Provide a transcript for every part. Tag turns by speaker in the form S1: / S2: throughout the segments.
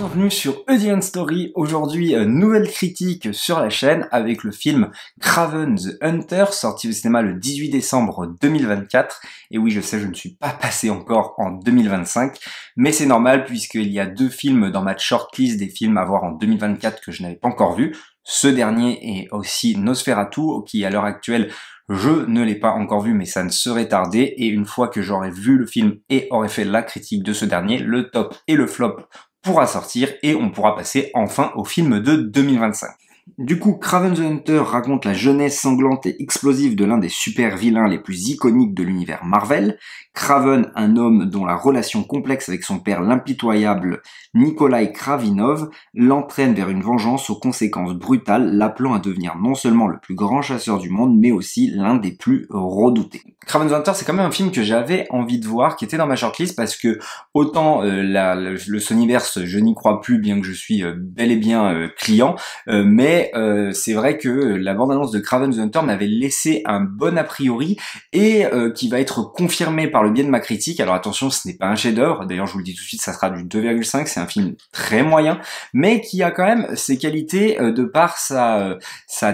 S1: Bienvenue sur Audience Story. Aujourd'hui, nouvelle critique sur la chaîne avec le film Kraven the Hunter, sorti au cinéma le 18 décembre 2024. Et oui, je sais, je ne suis pas passé encore en 2025, mais c'est normal puisqu'il y a deux films dans ma shortlist des films à voir en 2024 que je n'avais pas encore vus. Ce dernier est aussi Nosferatu, qui à l'heure actuelle, je ne l'ai pas encore vu, mais ça ne serait tardé. Et une fois que j'aurai vu le film et aurai fait la critique de ce dernier, le top et le flop pourra sortir et on pourra passer enfin au film de 2025. Du coup, Kraven the Hunter raconte la jeunesse sanglante et explosive de l'un des super vilains les plus iconiques de l'univers Marvel. Kraven, un homme dont la relation complexe avec son père l'impitoyable Nikolai Kravinov l'entraîne vers une vengeance aux conséquences brutales, l'appelant à devenir non seulement le plus grand chasseur du monde, mais aussi l'un des plus redoutés. Kraven the Hunter, c'est quand même un film que j'avais envie de voir, qui était dans ma shortlist, parce que autant le Sonyverse, je n'y crois plus, bien que je suis bel et bien client, mais c'est vrai que la bande-annonce de Kraven the Hunter m'avait laissé un bon a priori, et qui va être confirmé par le biais de ma critique. Alors attention, ce n'est pas un chef-d'œuvre, d'ailleurs je vous le dis tout de suite, ça sera du 2,5, c'est un film très moyen, mais qui a quand même ses qualités de par sa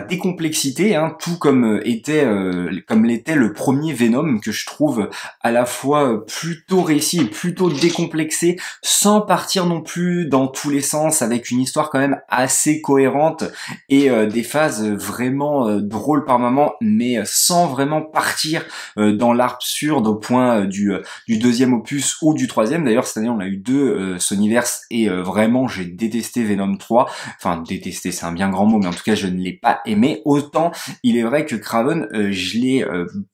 S1: décomplexité, hein, tout comme l'était le premier Venom, que je trouve à la fois plutôt réussi et plutôt décomplexé, sans partir non plus dans tous les sens, avec une histoire quand même assez cohérente et des phases vraiment drôles par moment, mais sans vraiment partir dans l'absurde au point du deuxième opus ou du troisième. D'ailleurs cette année on a eu deux Sonyverse et vraiment j'ai détesté Venom 3, enfin détesté c'est un bien grand mot, mais en tout cas je ne l'ai pas aimé. Autant il est vrai que Kraven je l'ai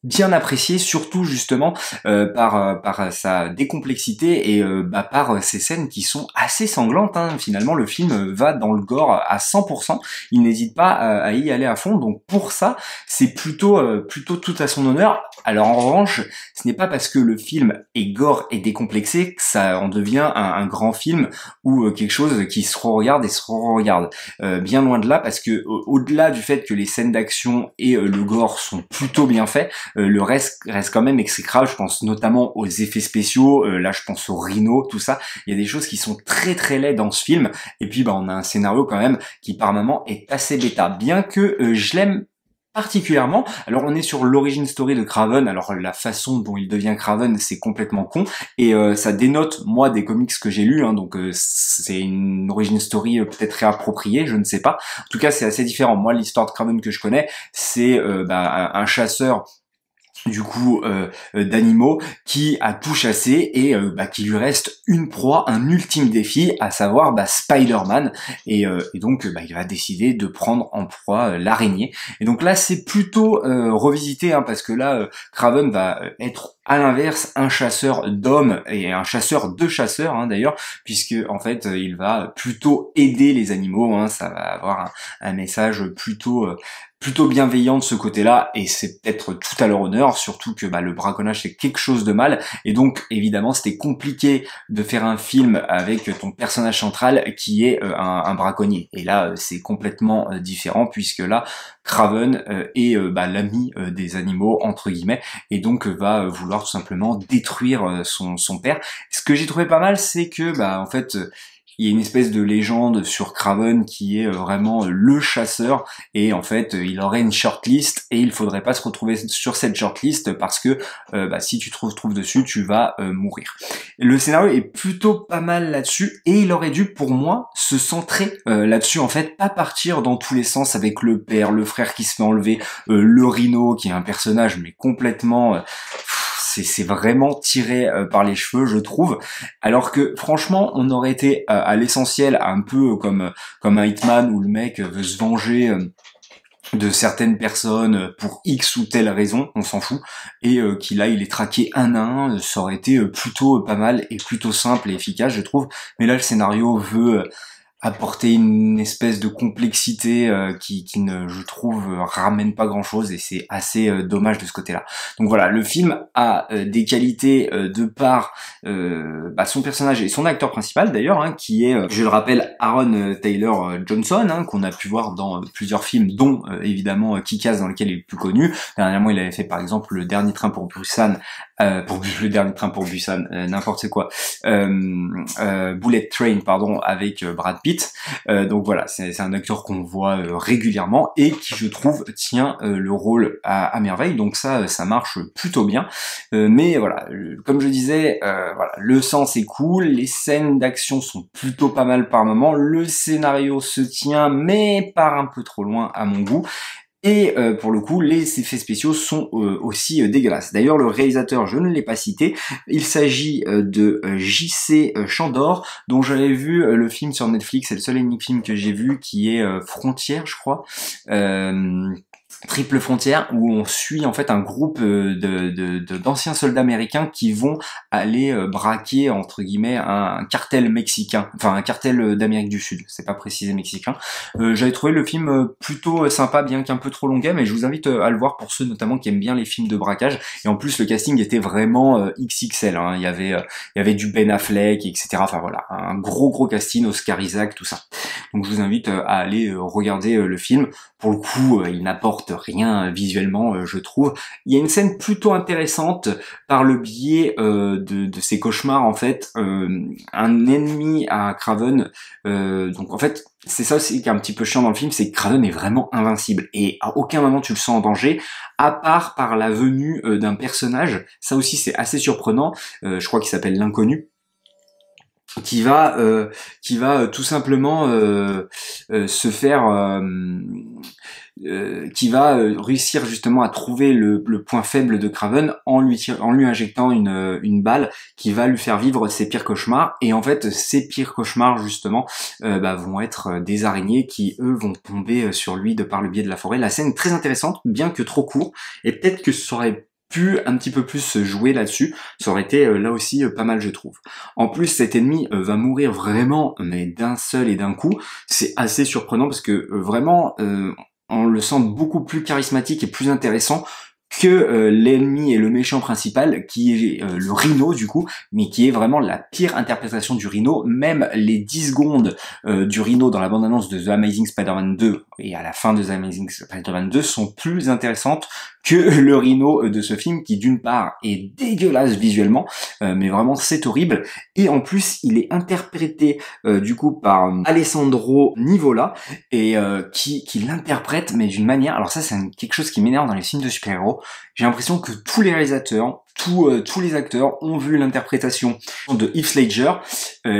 S1: bien apprécié, surtout justement par sa décomplexité et par ces scènes qui sont assez sanglantes, hein. Finalement le film va dans le gore à 100%, il n'hésite pas à y aller à fond, donc pour ça c'est plutôt tout à son honneur. Alors en revanche, ce n'est pas parce que le film est gore et décomplexé que ça en devient un grand film ou quelque chose qui se re-regarde et se re-regarde. Bien loin de là, parce que au-delà du fait que les scènes d'action et le gore sont plutôt bien faits, le reste quand même exécrable. Je pense notamment aux effets spéciaux, là je pense aux rhinos, tout ça. Il y a des choses qui sont très très laides dans ce film, et puis on a un scénario quand même qui par moments est assez bêta, bien que je l'aime particulièrement. Alors on est sur l'origin story de Kraven, alors la façon dont il devient Kraven c'est complètement con, et ça dénote moi des comics que j'ai lus, hein, donc c'est une origin story peut-être réappropriée, je ne sais pas. En tout cas c'est assez différent. Moi l'histoire de Kraven que je connais c'est un chasseur du coup d'animaux qui a tout chassé et qui lui reste une proie, un ultime défi, à savoir Spider-Man, et donc il va décider de prendre en proie l'araignée. Et donc là c'est plutôt revisité, hein, parce que là Kraven va être à l'inverse un chasseur d'hommes et un chasseur de chasseurs, hein, d'ailleurs, puisque en fait il va plutôt aider les animaux, hein. Ça va avoir un message plutôt bienveillant de ce côté-là, et c'est peut-être tout à leur honneur, surtout que le braconnage c'est quelque chose de mal, et donc évidemment c'était compliqué de faire un film avec ton personnage central qui est un braconnier, et là c'est complètement différent, puisque là Kraven est l'ami des animaux entre guillemets, et donc va vouloir tout simplement détruire son père. Ce que j'ai trouvé pas mal, c'est que en fait il y a une espèce de légende sur Kraven qui est vraiment le chasseur, et en fait il aurait une shortlist et il faudrait pas se retrouver sur cette shortlist parce que si tu te retrouves dessus tu vas mourir. Le scénario est plutôt pas mal là-dessus, et il aurait dû pour moi se centrer là-dessus, en fait, pas partir dans tous les sens avec le père, le frère qui se fait enlever, le rhino qui est un personnage mais complètement c'est vraiment tiré par les cheveux, je trouve, alors que franchement on aurait été à l'essentiel, un peu comme un Hitman où le mec veut se venger de certaines personnes pour X ou telle raison, on s'en fout, et qu'il là il est traqué un à un, ça aurait été plutôt pas mal et plutôt simple et efficace, je trouve. Mais là le scénario veut apporter une espèce de complexité qui ne, je trouve, ramène pas grand-chose, et c'est assez dommage de ce côté-là. Donc voilà, le film a des qualités de par son personnage et son acteur principal d'ailleurs, hein, qui est, je le rappelle, Aaron Taylor Johnson, hein, qu'on a pu voir dans plusieurs films, dont évidemment Kick-Ass, dans lequel il est le plus connu. Dernièrement, il avait fait par exemple Le Dernier Train pour Busan pour le dernier train pour Busan, n'importe quoi, Bullet Train, pardon, avec Brad Pitt. Donc voilà, c'est un acteur qu'on voit régulièrement et qui, je trouve, tient le rôle à merveille. Donc ça marche plutôt bien. Mais voilà, comme je disais, voilà, le sens est cool, les scènes d'action sont plutôt pas mal par moment, le scénario se tient, mais part un peu trop loin à mon goût. Et pour le coup, les effets spéciaux sont aussi dégueulasses. D'ailleurs, le réalisateur, je ne l'ai pas cité, il s'agit de J.C. Chandor, dont j'avais vu le film sur Netflix, c'est le seul et unique film que j'ai vu, qui est Frontière, je crois. Triple Frontière, où on suit en fait un groupe d'anciens soldats américains qui vont aller braquer entre guillemets un cartel mexicain, enfin un cartel d'Amérique du Sud, c'est pas précisé mexicain. J'avais trouvé le film plutôt sympa, bien qu'un peu trop longuet, mais je vous invite à le voir pour ceux notamment qui aiment bien les films de braquage. Et en plus le casting était vraiment XXL, hein. Il y avait du Ben Affleck, etc. Enfin voilà, un gros casting, Oscar Isaac, tout ça. Donc je vous invite à aller regarder le film. Pour le coup, il n'apporte rien visuellement, je trouve. Il y a une scène plutôt intéressante par le biais de ces cauchemars, en fait. Un ennemi à Craven, donc en fait, c'est ça aussi qui est un petit peu chiant dans le film, c'est que Craven est vraiment invincible. Et à aucun moment tu le sens en danger, à part par la venue d'un personnage. Ça aussi, c'est assez surprenant. Je crois qu'il s'appelle l'Inconnu, qui va tout simplement se faire qui va réussir justement à trouver le point faible de Craven en lui injectant une balle qui va lui faire vivre ses pires cauchemars. Et en fait, ces pires cauchemars justement vont être des araignées qui eux vont tomber sur lui de par le biais de la forêt. La scène est très intéressante, bien que trop court, et peut-être que ça aurait pu un petit peu plus se jouer là-dessus, ça aurait été là aussi pas mal, je trouve. En plus, cet ennemi va mourir vraiment, mais d'un seul et d'un coup. C'est assez surprenant parce que vraiment, on le sent beaucoup plus charismatique et plus intéressant que l'ennemi et le méchant principal, qui est le Rhino du coup, mais qui est vraiment la pire interprétation du Rhino. Même les 10 secondes du Rhino dans la bande-annonce de The Amazing Spider-Man 2 et à la fin de The Amazing Spider-Man 2 sont plus intéressantes que le Rhino de ce film, qui d'une part est dégueulasse visuellement, mais vraiment c'est horrible, et en plus il est interprété du coup par Alessandro Nivola, et qui l'interprète mais d'une manière, alors ça c'est quelque chose qui m'énerve dans les films de super-héros, j'ai l'impression que tous les réalisateurs, tous les acteurs ont vu l'interprétation de Heath Ledger,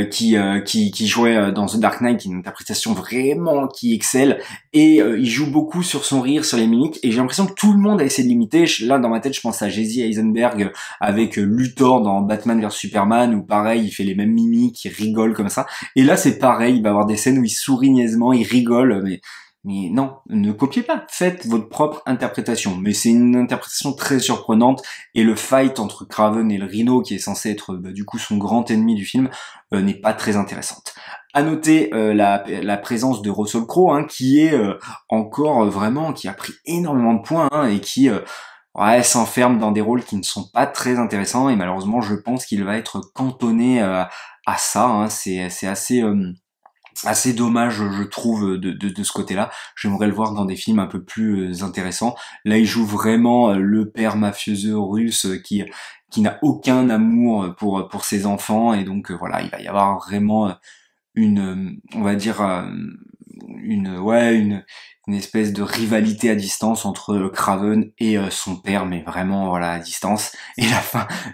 S1: qui jouait dans The Dark Knight, une interprétation vraiment qui excelle, et il joue beaucoup sur son rire, sur les mimiques, et j'ai l'impression que tout le monde a essayé de l'imiter. Là dans ma tête je pense à Jesse Eisenberg avec Luthor dans Batman vs Superman, où pareil il fait les mêmes mimiques, il rigole comme ça, et là c'est pareil, il va y avoir des scènes où il sourit niaisement, il rigole, mais non, ne copiez pas, faites votre propre interprétation. Mais c'est une interprétation très surprenante, et le fight entre Craven et le Rhino, qui est censé être du coup son grand ennemi du film, n'est pas très intéressante. À noter la présence de Russell Crowe, hein, qui est encore vraiment, qui a pris énormément de points, hein, et qui s'enferme dans des rôles qui ne sont pas très intéressants, et malheureusement je pense qu'il va être cantonné à ça, hein. C'est assez dommage, je trouve, de ce côté-là. J'aimerais le voir dans des films un peu plus intéressants. Là, il joue vraiment le père mafieux russe qui n'a aucun amour pour ses enfants, et donc voilà, il va y avoir vraiment on va dire une espèce de rivalité à distance entre Craven et son père, mais vraiment voilà à distance. Et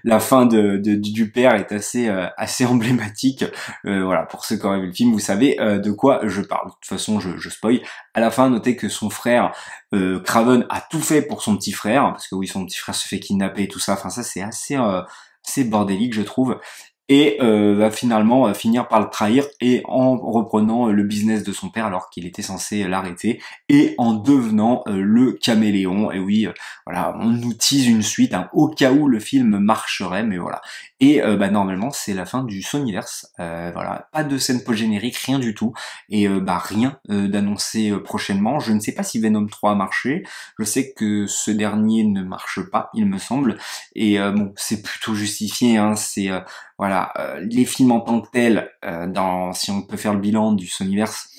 S1: la fin du père est assez emblématique. Voilà, pour ceux qui auraient vu le film, vous savez de quoi je parle. De toute façon, je spoil. À la fin, notez que son frère Craven a tout fait pour son petit frère, parce que oui, son petit frère se fait kidnapper et tout ça. Enfin, ça c'est assez bordélique, je trouve, et va finalement finir par le trahir, et en reprenant le business de son père alors qu'il était censé l'arrêter, et en devenant le caméléon. Et oui, voilà, on nous tease une suite, hein, au cas où le film marcherait, mais voilà. Et normalement c'est la fin du Sonyverse, voilà, pas de scène post-générique, rien du tout, et rien d'annoncé prochainement. Je ne sais pas si Venom 3 a marché, je sais que ce dernier ne marche pas, il me semble, et bon, c'est plutôt justifié, hein, c'est voilà, les films en tant que tels, si on peut faire le bilan du Sonyverse,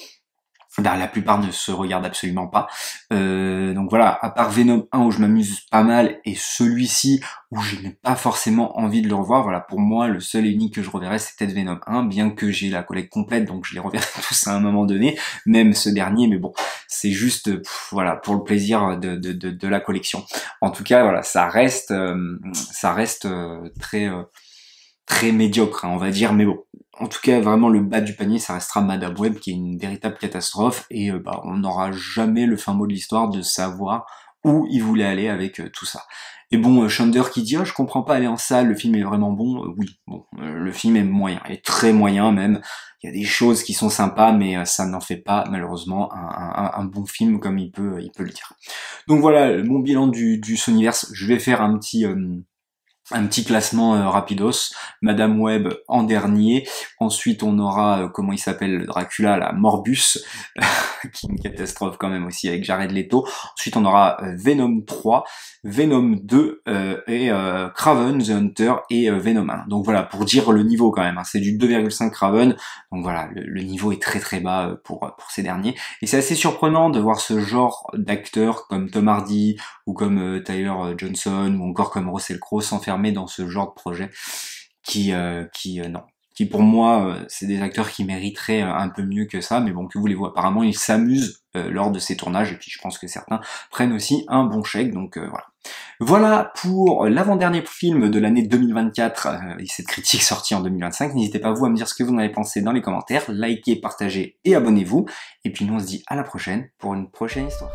S1: Ben, la plupart ne se regardent absolument pas. Donc voilà, à part Venom 1 où je m'amuse pas mal, et celui-ci où je n'ai pas forcément envie de le revoir, voilà, pour moi, le seul et unique que je reverrai, c'est peut-être Venom 1, bien que j'ai la collecte complète, donc je les reverrai tous à un moment donné, même ce dernier, mais bon, c'est juste, voilà, pour le plaisir de la collection. En tout cas, voilà, ça reste très médiocre, hein, on va dire, mais bon. En tout cas, vraiment, le bas du panier, ça restera Madame Web, qui est une véritable catastrophe, et bah, on n'aura jamais le fin mot de l'histoire de savoir où il voulait aller avec tout ça. Et bon, Chandler qui dit « Oh, je comprends pas aller en salle, le film est vraiment bon ». Oui, bon, le film est moyen, il est très moyen même. Il y a des choses qui sont sympas, mais ça n'en fait pas, malheureusement, un bon film comme il peut le dire. Donc voilà, mon bilan du Sonyverse. Je vais faire un petit classement rapidos. Madame Web en dernier. Ensuite, on aura, comment il s'appelle, Dracula, la Morbus, qui est une catastrophe quand même aussi avec Jared Leto. Ensuite, on aura Venom 3, Venom 2 et Kraven the Hunter et Venom 1. Donc voilà, pour dire le niveau quand même. Hein. C'est du 2,5 Kraven. Donc voilà, le niveau est très très bas pour ces derniers. Et c'est assez surprenant de voir ce genre d'acteurs comme Tom Hardy ou comme Tyler Johnson ou encore comme Russell Crowe s'enfermer dans ce genre de projet qui pour moi c'est des acteurs qui mériteraient un peu mieux que ça, mais bon, que voulez-vous, apparemment ils s'amusent lors de ces tournages, et puis je pense que certains prennent aussi un bon chèque, donc voilà. Voilà pour l'avant-dernier film de l'année 2024 et cette critique sortie en 2025. N'hésitez pas vous à me dire ce que vous en avez pensé dans les commentaires, likez, partagez et abonnez-vous, et puis nous on se dit à la prochaine pour une prochaine histoire.